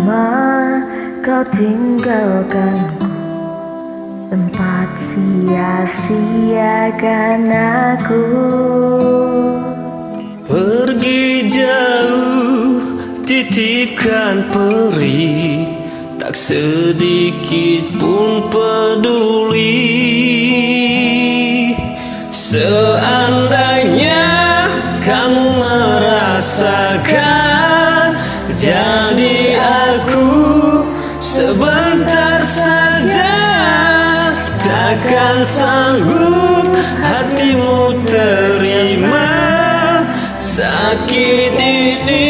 lama kau tinggalkanku, sempat sia-siakan aku. Pergi jauh, titipkan peri, tak sedikit pun peduli. Seandainya kamu merasakan, jadi aku sebentar saja. Takkan sanggup hatimu terima sakit ini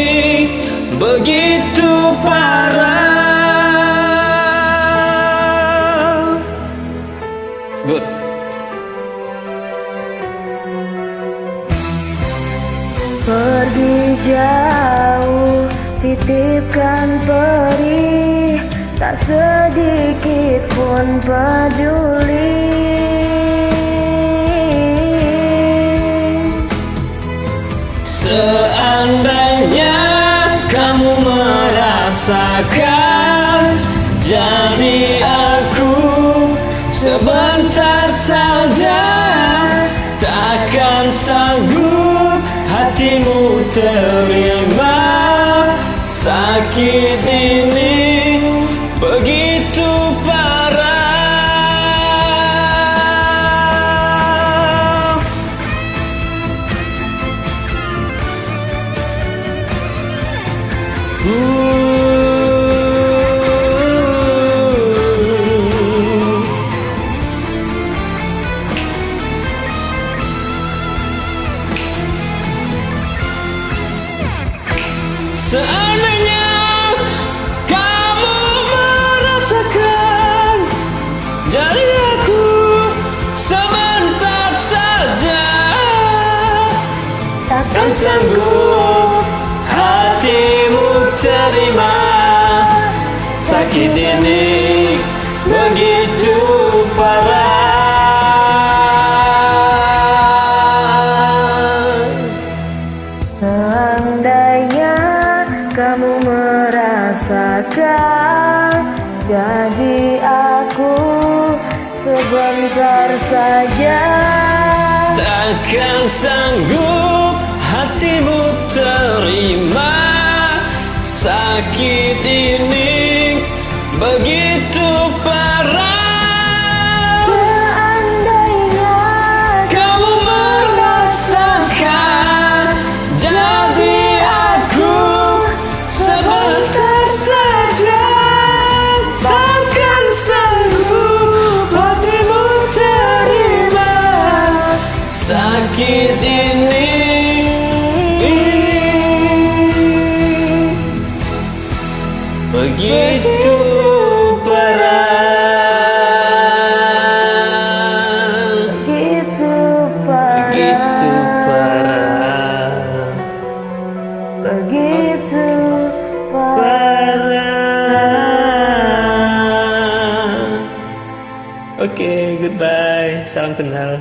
begitu parah. Good. Pergi jauh, titipkan peri, tak sedikit pun peduli. Seandainya kamu merasakan, jadi aku sebentar saja. Takkan sanggup hatimu terima sakit ini begitu parah. Seandainya kamu merasakan, jadi aku sebentar saja. Takkan sanggup hatimu terima sakit ini begitu parah. Seandainya kamu merasakan, jadi aku sebentar saja. Takkan sanggup hatimu terima sakit ini begitu parah. Seandainya Kamu merasakan, jadi aku sebentar saja. Takkan sanggup hatimu terima sakit ini begitu parah. begitu parah, Begitu parah. begitu parah. Parah. Oke, goodbye. Salam kenal.